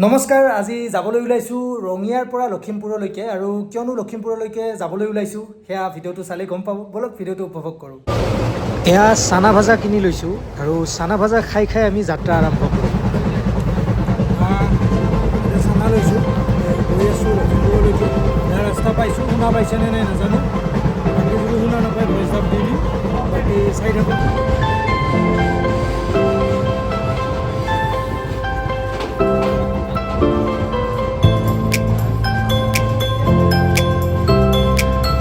নমস্কাৰ, আজি যাবলৈ ওলাইছোঁ ৰঙিয়াৰ পৰা লখিমপুৰলৈকে। আৰু কিয়নো লখিমপুৰলৈকে যাবলৈ ওলাইছোঁ সেয়া ভিডিঅ'টো চালে গম পাব। বলক ভিডিঅ'টো উপভোগ কৰোঁ। এয়া চানা ভাজা কিনি লৈছোঁ আৰু চানা ভাজা খাই খাই আমি যাত্ৰা আৰম্ভ কৰোঁ। চানা লৈছোঁ, গৈ আছোঁ লখিমপুৰলৈকে। এয়া ৰাস্তা পাইছোঁ, শুনা পাইছেনে নাই নাজানো। বাকী যদি শুনা নাপায় ভইচ অফ দি দিম, বাকী চাই থাকক।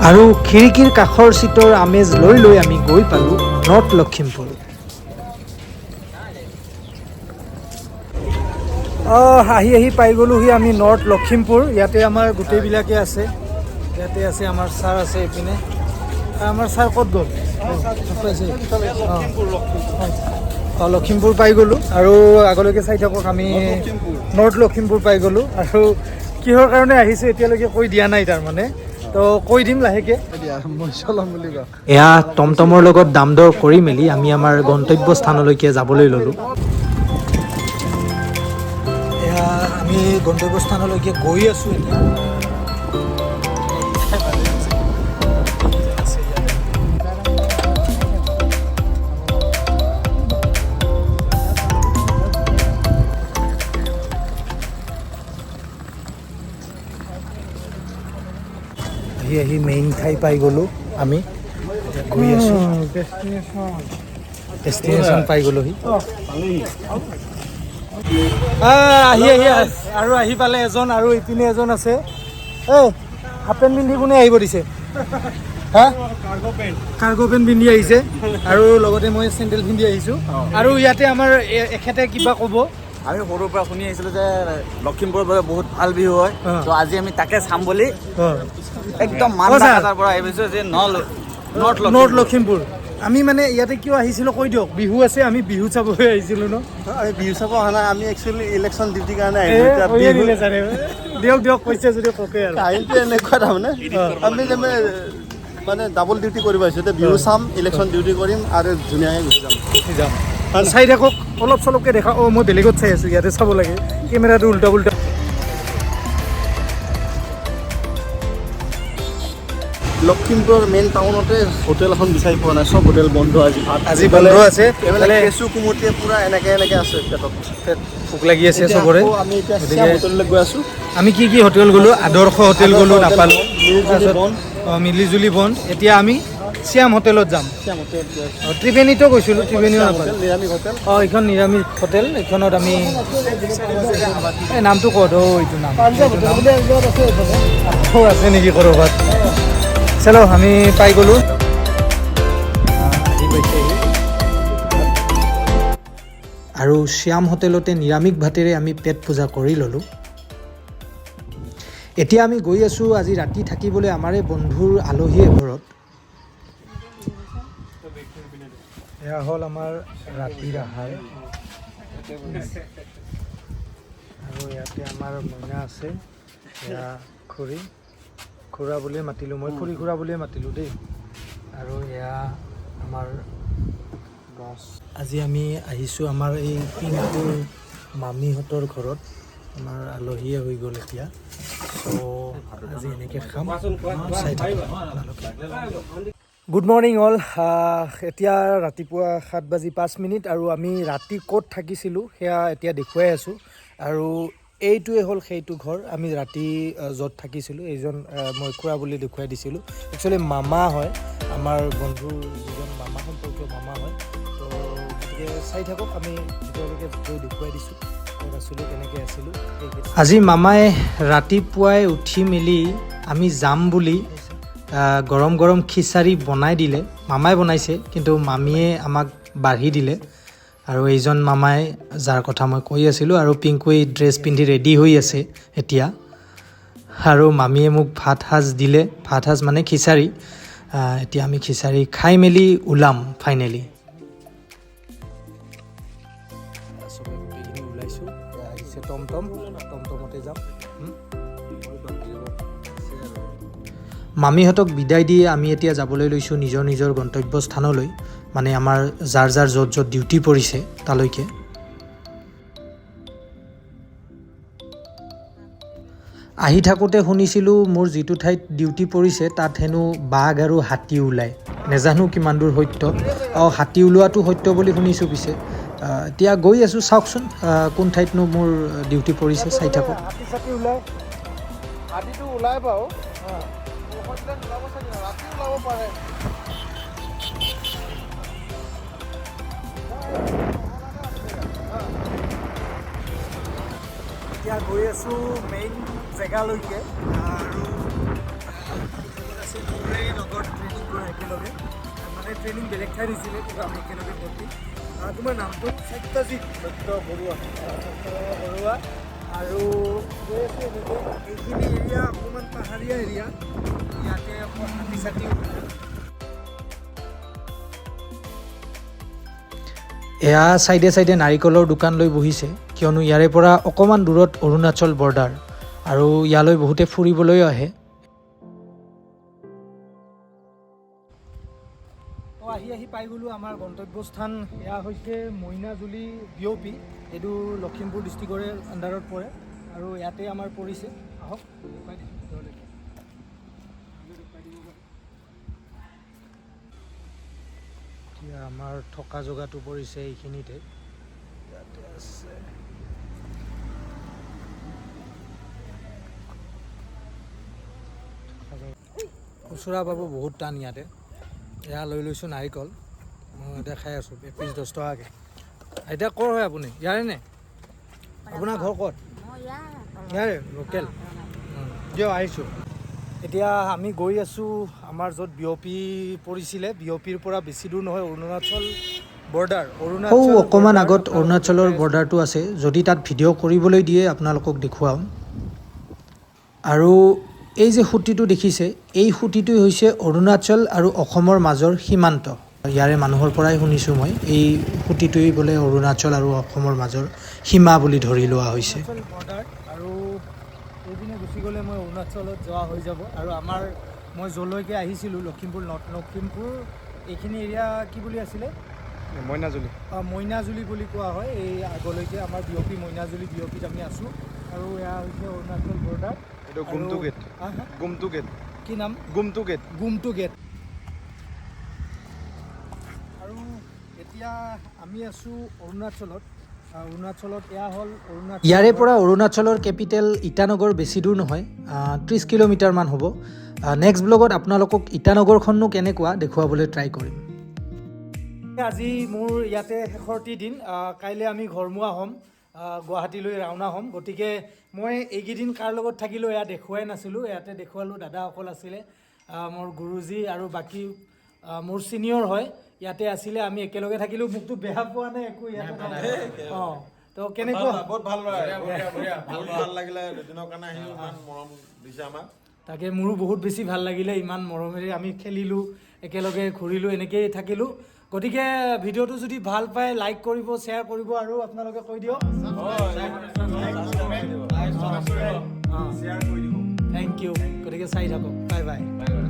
আৰু খিৰিকীৰ কাষৰ চিটৰ আমেজ লৈ লৈ আমি গৈ পালোঁ নৰ্থ লখিমপুৰ। আহি পাই গ'লোহি আমি নৰ্থ লখিমপুৰ। ইয়াতে আমাৰ গোটেইবিলাকে আছে। ইয়াতে আছে আমাৰ ছাৰ আছে এইপিনে। আমাৰ ছাৰ ক'ত গ'ল? লখিমপুৰ পাই গ'লোঁ আৰু আগলৈকে চাই থাকক। আমি নৰ্থ লখিমপুৰ পাই গ'লোঁ আৰু কিহৰ কাৰণে আহিছোঁ এতিয়ালৈকে কৈ দিয়া নাই তাৰমানে, তো কৈ দিম লাহেকৈ। এয়া টমটমৰ লগত দাম দৰ কৰি মেলি আমি আমাৰ গন্তব্য স্থানলৈকে যাবলৈ ল'লোঁ। এয়া আমি গন্তব্য স্থানলৈকে গৈ আছোঁ এতিয়া। আহি মেইন ঠাই পাই গ'লোঁ আমি। গৈ আছোঁ, ডেষ্টিনেশ্যন পাই গ'লোহি। আৰু আহি পালে এজন, আৰু ইপিনে এজন আছে। এই হাফ পেণ্ট পিন্ধি কোনে আহিব দিছে? হা, কাৰ্গো পেণ্ট পিন্ধি আহিছে আৰু লগতে মই চেণ্ডেল পিন্ধি আহিছোঁ। আৰু ইয়াতে আমাৰ এখেতে কিবা ক'ব। আমি সৰুৰ পৰা শুনি আহিছিলোঁ যে লখিমপুৰৰ পৰা বহুত ভাল বিহু হয়, তো আজি আমি তাকে চাম বুলি একদম মানদাৰ পৰা আহিছোঁ যে নৰ্থ লখিমপুৰ। আমি মানে ইয়াতে কিয় আহিছিলোঁ কৈ দিয়ক। বিহু আছে, আমি বিহু চাবলৈ আহিছিলোঁ ন? আমি বিহু চাব অহা নাই, আমি একচুৱেলি ইলেকশ্যন ডিউটিৰ কাৰণে দিয়ক কৈছে যদি কওকে আৰু। কাহিনীটো এনেকুৱা তাৰমানে আমি মানে ডাবল ডিউটি কৰিব আহিছোঁ। এতিয়া বিহু চাম, ইলেকশ্যন ডিউটি কৰিম আৰু ধুনীয়াকৈ গুচি যাম। চাই থাকক, অলপ চলপকৈ দেখা। মই বেলেগত চাই আছোঁ, ইয়াতে চাব লাগে। কেমেৰাটো উল্টা পুল্টা। লখিমপুৰৰ মেইন টাউনতে হোটেল এখন বিচাৰি পোৱা নাই, চব হোটেল বন্ধ আজি বন্ধ আছে। কেঁচু কুমটিয়ে পুৰা এনেকে আছে পেটত ভোক লাগি আছে চবৰে। আমি এতিয়া হোটেললৈ গৈ আছোঁ। আমি কি হোটেল গ'লোঁ? আদৰ্শ হোটেল গ'লোঁ, নাপালোঁ। মিলিজুলি বন্ধ। এতিয়া আমি শ্যাম হোটেলত যাম। ত্ৰিবেণীতো গৈছিলোঁ, ত্ৰিবেণীও নাপালোঁ। এইখন নিৰামিষ হোটেল। এইখনত আমি নামটো ক'ত? এইটো নাম আছে নেকি ক'ৰবাত? চলো, আমি পাই গ'লোঁ। আৰু শ্যাম হোটেলতে নিৰামিষ ভাতেৰে আমি পেট পূজা কৰি ল'লোঁ। এতিয়া আমি গৈ আছোঁ আজি ৰাতি থাকিবলৈ আমাৰে বন্ধুৰ আলহী এঘৰত। এয়া হ'ল আমাৰ ৰাতিৰ আহাৰ। আৰু ইয়াতে আমাৰ মইনা আছে। এয়া খুৰা বুলিয়ে মাতিলোঁ, মই খুৰা বুলিয়ে মাতিলোঁ দেই। আৰু এয়া আমাৰ গছ। আজি আমি আহিছোঁ আমাৰ এই পিংকুৰ মামীহঁতৰ ঘৰত। আমাৰ আলহীয়ে হৈ গ'ল এতিয়া। ত' আজি এনেকৈ খাম, চাই থাকক আপোনালোকে। Good morning all. এতিয়া ৰাতিপুৱা 7:05 আৰু আমি ৰাতি ক'ত থাকিছিলোঁ সেয়া এতিয়া দেখুৱাই আছোঁ। আৰু এইটোৱে হ'ল সেইটো ঘৰ আমি ৰাতি য'ত থাকিছিলোঁ। এইজন মই খুৰা বুলি দেখুৱাই দিছিলোঁ, একচুৱেলি মামা হয়, আমাৰ বন্ধুৰ যিজন মামা সম্পৰ্কীয় মামা হয়। তো গতিকে চাই থাকক, আমি ভিতৰলৈকে গৈ দেখুৱাই দিছোঁ ক'ত আছিলোঁ, কেনেকৈ আছিলোঁ। আজি মামাই ৰাতিপুৱাই উঠি মেলি আমি যাম বুলি গৰম গৰম খিচাৰি বনাই দিলে। মামাই বনাইছে, কিন্তু মামীয়ে আমাক বাঢ়ি দিলে। আৰু এইজন মামাই যাৰ কথা মই কৈ আছিলোঁ। আৰু পিংকুৱে ড্ৰেছ পিন্ধি ৰেডি হৈ আছে এতিয়া। আৰু মামীয়ে মোক ভাত সাজ দিলে, ভাত সাজ মানে খিচাৰি। এতিয়া আমি খিচাৰি খাই মেলি ওলাম ফাইনেলি। চবে গোটেইখিনি ওলাইছোঁ, আহিছে টমটমতে যাম। মামীহঁতক বিদায় দি আমি এতিয়া যাবলৈ লৈছোঁ নিজৰ নিজৰ গন্তব্য স্থানলৈ, মানে আমাৰ যাৰ যাৰ য'ত য'ত ডিউটি পৰিছে তালৈকে। আহি থাকোঁতে শুনিছিলোঁ মোৰ যিটো ঠাইত ডিউটি পৰিছে তাত হেনো বাঘ আৰু হাতী ওলায়। নেজানো কিমান দূৰ সত্য। হাতী ওলোৱাটো সত্য বুলি শুনিছোঁ পিছে। এতিয়া গৈ আছোঁ, চাওকচোন কোন ঠাইতনো মোৰ ডিউটি পৰিছে, চাই থাকক। হাতী চাতী ওলাই, হাতীটো ওলাই বাৰু, ৰাতি ওলাব পাৰে। এতিয়া গৈ আছোঁ মেইন জেগালৈকে আৰু আছে নগৰ ট্ৰেইনিং কৰা একেলগে, মানে ট্ৰেইনিং বেলেগ ঠাই দিছিলে কিন্তু আমি একেলগে ভৰ্তি। তোমাৰ নামটো? সত্যজিৎ বৰুৱা। বৰুৱা। আৰু গৈ আছোঁ এনেকৈ, এইখিনি এৰিয়া অকণমান পাহাৰীয়া এৰিয়া, ইয়াতে হাতী চাতী এয়া চাইডে চাইডে নাৰিকলৰ দোকান লৈ বহিছে, কিয়নো ইয়াৰে পৰা অকণমান দূৰত অৰুণাচল বৰ্ডাৰ আৰু ইয়ালৈ বহুতে ফুৰিবলৈও আহে। আহি পাই গ'লোঁ আমাৰ গন্তব্যস্থান। এয়া হৈছে মইনাজুলি BOP, এইটো লখিমপুৰ ডিষ্ট্ৰিক্টৰে আণ্ডাৰত পৰে আৰু ইয়াতে আমাৰ পৰিছে। আহক এতিয়া আমাৰ থকা জেগাটো পৰিছে এইখিনিতে, ইয়াতে আছে। খুচুৰা পাব বহুত টান ইয়াতে। এয়া লৈ লৈছোঁ নাৰিকল, মই এতিয়া খাই আছোঁ, 1 পিচ 10 টকাকৈ। এতিয়া ক'ৰ হয় আপুনি? ইয়াৰে নে? আপোনাৰ ঘৰ ক'ত? ইয়াৰে লোকেল। দিয়ক আহিছোঁ। এতিয়া আমি গৈ আছোঁ আমাৰ য'ত BOP পৰিছিলে, BOPৰ পৰা বেছি দূৰ নহয়, অৰুণাচল বৰ্ডাৰ। অকণমান আগত অৰুণাচলৰ বৰ্ডাৰটো আছে, যদি তাত ভিডিঅ' কৰিবলৈ দিয়ে আপোনালোকক দেখুৱাম। আৰু এই যে খুঁটিটো দেখিছে, এই খুঁটিটোৱে হৈছে অৰুণাচল আৰু অসমৰ মাজৰ সীমান্ত। ইয়াৰে মানুহৰ পৰাই শুনিছোঁ মই, এই খুঁটিটোৱেই বোলে অৰুণাচল আৰু অসমৰ মাজৰ সীমা বুলি ধৰি লোৱা হৈছে। বৰ্ডাৰ আৰু এইপিনে গুচি গ'লে মই অৰুণাচলত যোৱা হৈ যাব। আৰু মই য'লৈকে আহিছিলোঁ, লখিমপুৰ এইখিনি এৰিয়া কি বুলি আছিলে? মইনাজুলি। মইনাজুলি বুলি কোৱা হয়। এই আগলৈকে আমাৰ BOP মইনাজুলি BOPত আমি আছোঁ। আৰু এয়া হৈছে অৰুণাচল বৰ্ডাৰ। এইটো গুমটো গেট। গুমটো গেট। কি নাম? গুমটো গেট। গুমটো গেট। আৰু এতিয়া আমি আছোঁ অৰুণাচলত। এয়া হ'ল অৰুণাচল। ইয়াৰে পৰা অৰুণাচলৰ কেপিটেল ইটানগৰ বেছি দূৰ নহয়, 30 কিলোমিটাৰমান হ'ব। নেক্সট ব্লগত আপোনালোকক ইটানগৰখননো কেনেকুৱা দেখুৱাবলৈ ট্ৰাই কৰিম। আজি মোৰ ইয়াতে শেষৰটি দিন। কাইলৈ আমি ঘৰমুৱা হ'ম, গুৱাহাটীলৈ ৰাওনা হ'ম। গতিকে মই এইকেইদিন কাৰ লগত থাকিলোঁ এয়া দেখুৱাই নাছিলোঁ, ইয়াতে দেখুৱালোঁ। দাদাসকল আছিলে, মোৰ গুৰুজী আৰু বাকী মোৰ ছিনিয়ৰ হয়, ইয়াতে আছিলে। আমি একেলগে থাকিলোঁ। মোকতো বেয়া পোৱা নাই একো ইয়াতে। তো কেনেকুৱা? বহুত ভাল লাগিলে, দুদিনৰ কাৰণে আহি ইমান মৰম দিছে আমাক। তাকে মোৰো বহুত বেছি ভাল লাগিলে, ইমান মৰমেৰে আমি খেলিলোঁ, একেলগে ঘূৰিলোঁ, এনেকেই থাকিলোঁ। গতিকে ভিডিঅ'টো যদি ভাল পায় লাইক কৰিব, শ্বেয়াৰ কৰিব আৰু আপোনালোকে কৈ দিয়ক। Thank you. গতিকে চাই থাকক। Bye bye.